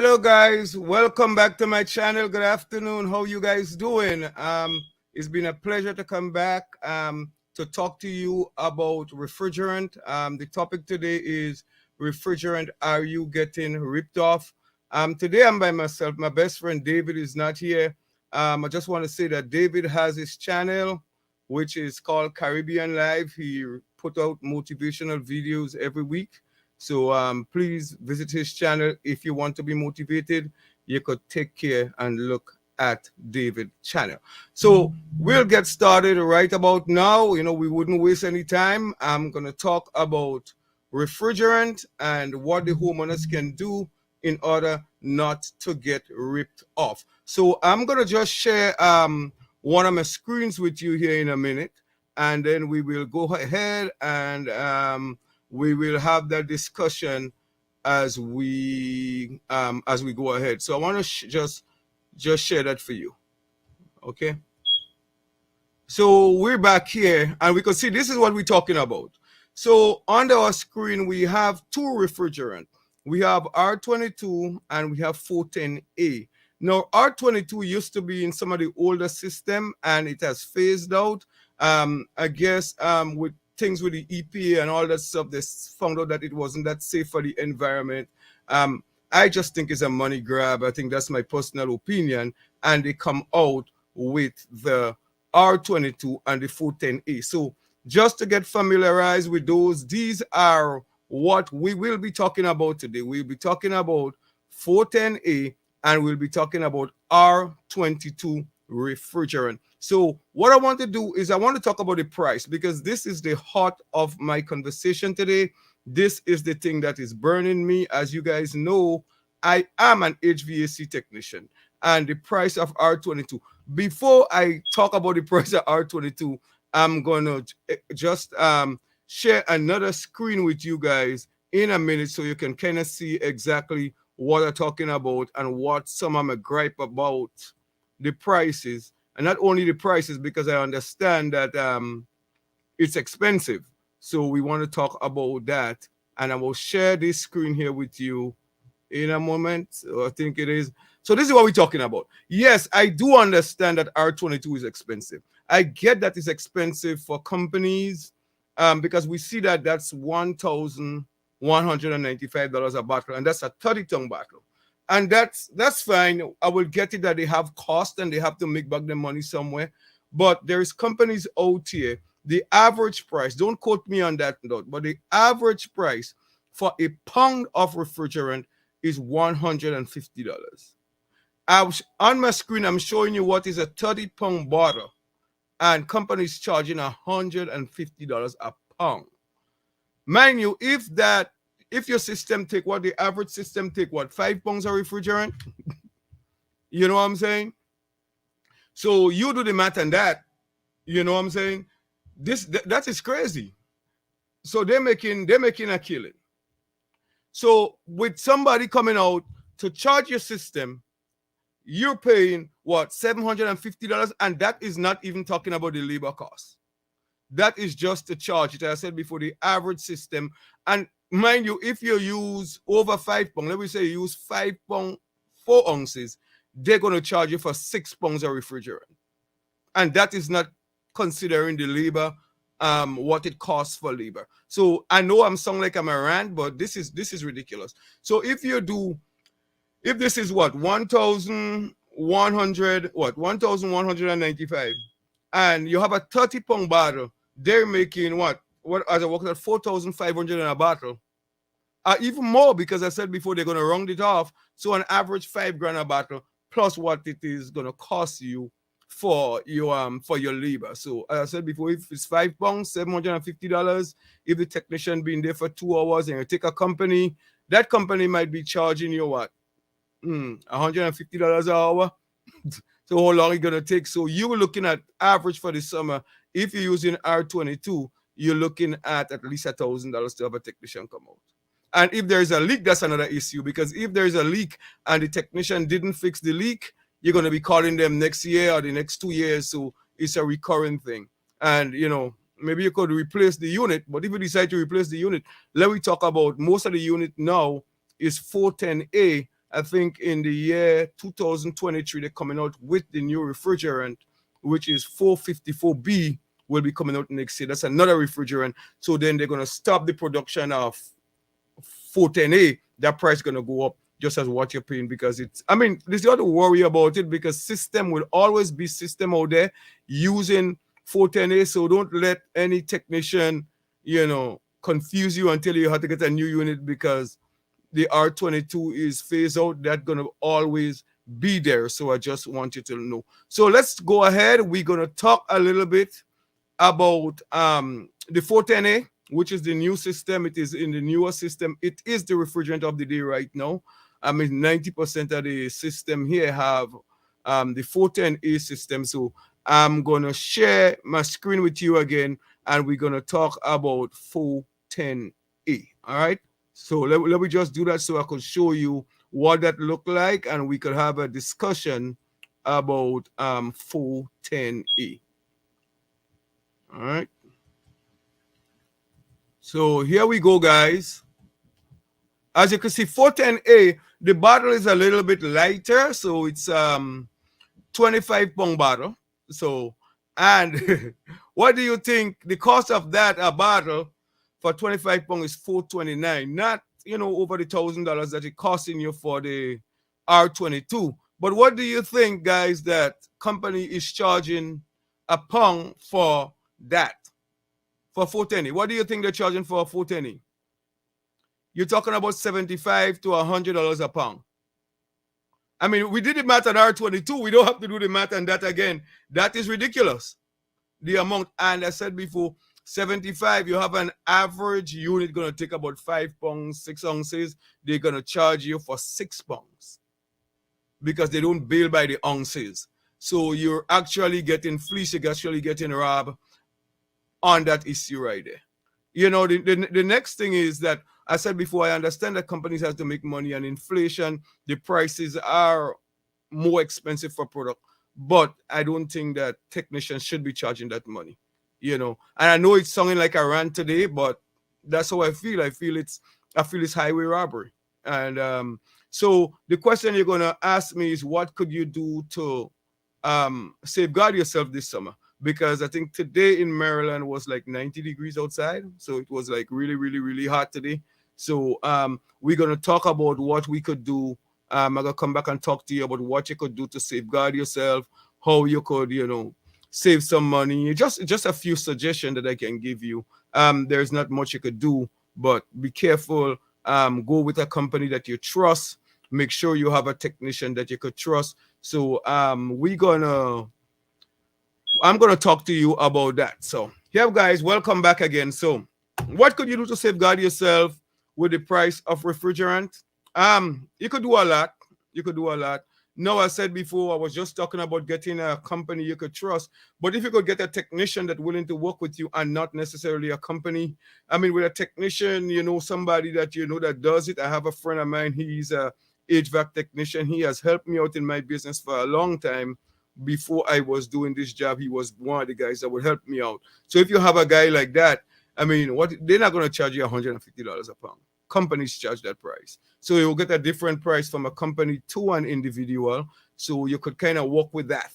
Hello guys, welcome back to my channel. Good afternoon. How you guys doing? It's been a pleasure to come back to talk to you about refrigerant. The topic today is refrigerant. Are you getting ripped off? Today I'm by myself. My best friend David is not here. I just want to say that David has his channel, which is called Caribbean Live. He put out motivational videos every week. So please visit his channel if you want to be motivated. You could take care and look at David's channel. So we'll get started right about now. You know, we wouldn't waste any time. I'm going to talk about refrigerant and what the homeowners can do in order not to get ripped off. So I'm going to just share one of my screens with you here in a minute, and then we will go ahead and we will have that discussion as we go ahead. So I want to just share that for you. Okay. So we're back here, and we can see this is what we're talking about. So on our screen we have two refrigerant. We have R22 and we have 410A. Now R22 used to be in some of the older system, and it has phased out. I guess with things with the EPA and all that stuff, they found out that it wasn't that safe for the environment. I just think it's a money grab. I think that's my personal opinion. And they come out with the R22 and the 410A. So just to get familiarized with those, these are what we will be talking about today. We'll be talking about 410A and we'll be talking about R22 refrigerant. So what I want to do is I want to talk about the price, because this is the heart of my conversation today. This is the thing that is burning me. As you guys know, I am an HVAC technician, and the price of R22. Before I talk about the price of R22, I'm going to just share another screen with you guys in a minute so you can kind of see exactly what I'm talking about and what some of my gripe about the prices. And not only the prices, because I understand that it's expensive. So we want to talk about that. And I will share this screen here with you in a moment. So I think it is. So this is what we're talking about. Yes, I do understand that R22 is expensive. I get that it's expensive for companies because we see that that's $1,195 a bottle. And that's a 30-ton bottle. And that's fine. I will get it that they have cost and they have to make back their money somewhere. But there's companies out here, the average price, don't quote me on that note, but the average price for a pound of refrigerant is $150. On my screen, I'm showing you what is a 30-pound bottle, and companies charging $150 a pound. Mind you, if your system take what the average system take, 5 pounds of refrigerant, you know what I'm saying? So you do the math on that, you know what I'm saying? That is crazy. So they're making a killing. So with somebody coming out to charge your system, you're paying $750, and that is not even talking about the labor cost. That is just the charge. As I said before, the average system. And mind you, if you use over 5 pounds, let me say you use 5 pounds, 4 ounces, they're going to charge you for 6 pounds of refrigerant. And that is not considering the labor, what it costs for labor. So I know I'm sounding like I'm a rant, but this is ridiculous. So if this is 1,195, and you have a 30-pound bottle, they're making what as I worked at 4,500 in a bottle, even more, because I said before they're going to round it off. So an average $5,000 a bottle plus what it is going to cost you for your labor. So as I said before, if it's 5 pounds, $750. If the technician been there for 2 hours, and you take a company, that company might be charging you $150 an hour. So how long it's gonna take? So you're looking at average for the summer. If you're using R22, you're looking at least $1,000 to have a technician come out. And if there's a leak, that's another issue, because if there's a leak and the technician didn't fix the leak, you're gonna be calling them next year or the next 2 years. So it's a recurring thing. And maybe you could replace the unit, but if you decide to replace the unit, let me talk about most of the unit now is 410A. I think in the year 2023, they're coming out with the new refrigerant, which is 454B, will be coming out next year. That's another refrigerant. So then they're going to stop the production of 410A. That price is going to go up just as what you're paying, because it's, I mean, there's got to worry about it, because system will always be system out there using 410A. So don't let any technician, confuse you until you have to get a new unit, because the R22 is phased out. That's going to always be there. So I just want you to know. So let's go ahead. We're going to talk a little bit about the 410A, which is the new system. It is in the newer system. It is the refrigerant of the day right now. I mean, 90% of the system here have the 410A system. So I'm going to share my screen with you again, and we're going to talk about 410A. All right. So let me just do that so I could show you what that looked like, and we could have a discussion about 410A. All right. So here we go, guys. As you can see, 410A, the bottle is a little bit lighter. So it's 25-pound bottle. So, and what do you think the cost of that, a bottle for 25 pounds, is $429? Not, over the $1,000 that it costing you for the R22. But what do you think, guys, that company is charging a pound for that? For 410? What do you think they're charging for 410? You're talking about $75 to $100 a pound. I mean, we did the math on R22. We don't have to do the math on that again. That is ridiculous, the amount. And I said before, 75, you have an average unit going to take about 5 pounds, 6 ounces. They're going to charge you for 6 pounds because they don't bill by the ounces. So you're actually getting fleeced, you're actually getting robbed on that issue right there. The next thing is that, I said before, I understand that companies have to make money, and inflation, the prices are more expensive for product, but I don't think that technicians should be charging that money, and I know it's sounding like a rant today, but that's how I feel. I feel it's highway robbery. And so the question you're going to ask me is, what could you do to safeguard yourself this summer? Because I think today in Maryland was like 90 degrees outside. So it was like really, really, really hot today. So we're going to talk about what we could do. I'm going to come back and talk to you about what you could do to safeguard yourself, how you could, save some money. Just a few suggestions that I can give you. There's not much you could do, but be careful. Go with a company that you trust. Make sure you have a technician that you could trust. So I'm going to talk to you about that. So yeah, guys, welcome back again. So what could you do to safeguard yourself with the price of refrigerant? You could do a lot. No, I said before, I was just talking about getting a company you could trust. But if you could get a technician that's willing to work with you and not necessarily a company, I mean, with a technician, somebody that that does it. I have a friend of mine, he's a HVAC technician. He has helped me out in my business for a long time. Before I was doing this job, he was one of the guys that would help me out. So if you have a guy like that, I mean, they're not going to charge you $150 a pound. Companies charge that price. So you'll get a different price from a company to an individual. So you could kind of work with that.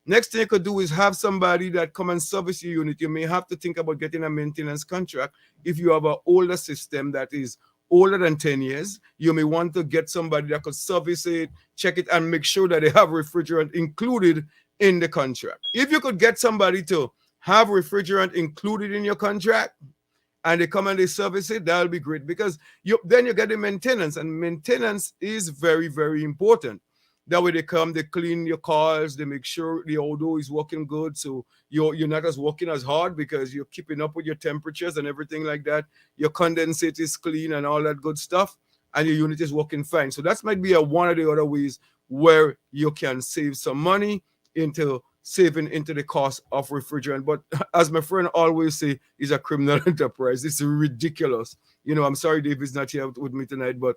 Next thing you could do is have somebody that come and service your unit. You may have to think about getting a maintenance contract. If you have an older system that is older than 10 years, you may want to get somebody that could service it, check it, and make sure that they have refrigerant included in the contract. If you could get somebody to have refrigerant included in your contract and they come and they service it, that'll be great, because then you get the maintenance, and maintenance is very, very important. That way they come, they clean your cars, they make sure the auto is working good, so you're not as working as hard because you're keeping up with your temperatures and everything like that. Your condensate is clean and all that good stuff, and your unit is working fine. So that might be one of the other ways where you can save some money into saving into the cost of refrigerant. But as my friend always say, it's a criminal enterprise. It's ridiculous. I'm sorry Dave is not here with me tonight, but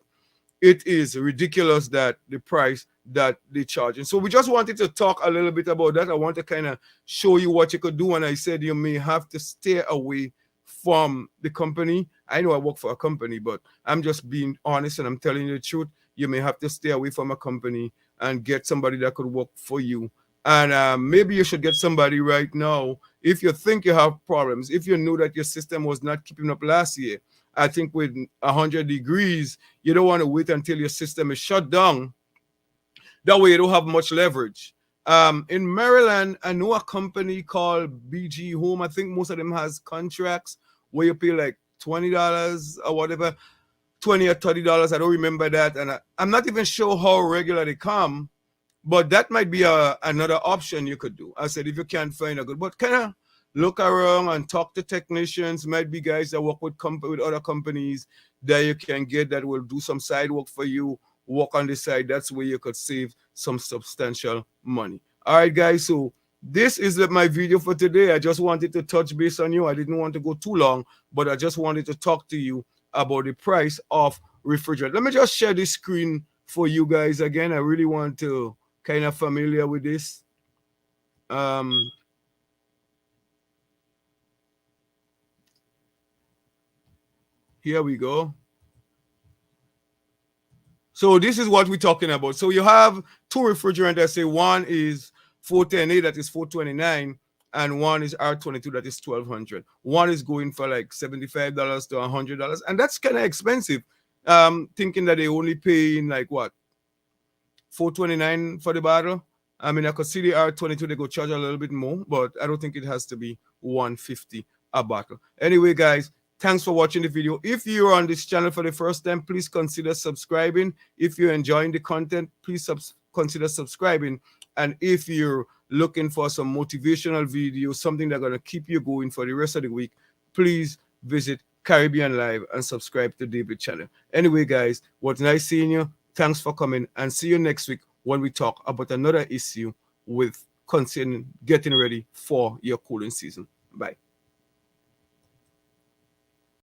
it is ridiculous that the price that they charge. And so we just wanted to talk a little bit about that. I want to kind of show you what you could do. And I said you may have to stay away from the company. I know I work for a company, but I'm just being honest and I'm telling you the truth. you may have to stay away from a company and get somebody that could work for you. And maybe you should get somebody right now if you think you have problems. If you know that your system was not keeping up last year, I think with 100 degrees, you don't want to wait until your system is shut down. That way you don't have much leverage. In Maryland, I know a company called BG Home. I think most of them has contracts where you pay like $20 or whatever, 20 or $30. I don't remember that. And I'm not even sure how regular they come, but that might be another option you could do. I said, if you can't find a good, but kind of look around and talk to technicians. Might be guys that work with other companies that you can get that will do some side work for you, work on the side. That's where you could save some substantial money. All right, guys. So this is my video for today. I just wanted to touch base on you. I didn't want to go too long, but I just wanted to talk to you about the price of refrigerant. Let me just share this screen for you guys again. I really want to kind of familiar with this. Here we go. So this is what we're talking about. So you have two refrigerants. I say one is 410A, that is 429, and one is R22, that is 1200. One is going for like $75 to $100, and that's kind of expensive. Thinking that they only paying like what, $429 for the bottle. I mean, I could see the R22, they go charge a little bit more, but I don't think it has to be $150 a bottle. Anyway, guys, thanks for watching the video. If you're on this channel for the first time, please consider subscribing. If you're enjoying the content, please consider subscribing. And if you're looking for some motivational videos, something that's going to keep you going for the rest of the week, please visit Caribbean Live and subscribe to David's channel. Anyway, guys, was nice seeing you. Thanks for coming, and see you next week when we talk about another issue with concerning getting ready for your cooling season. Bye.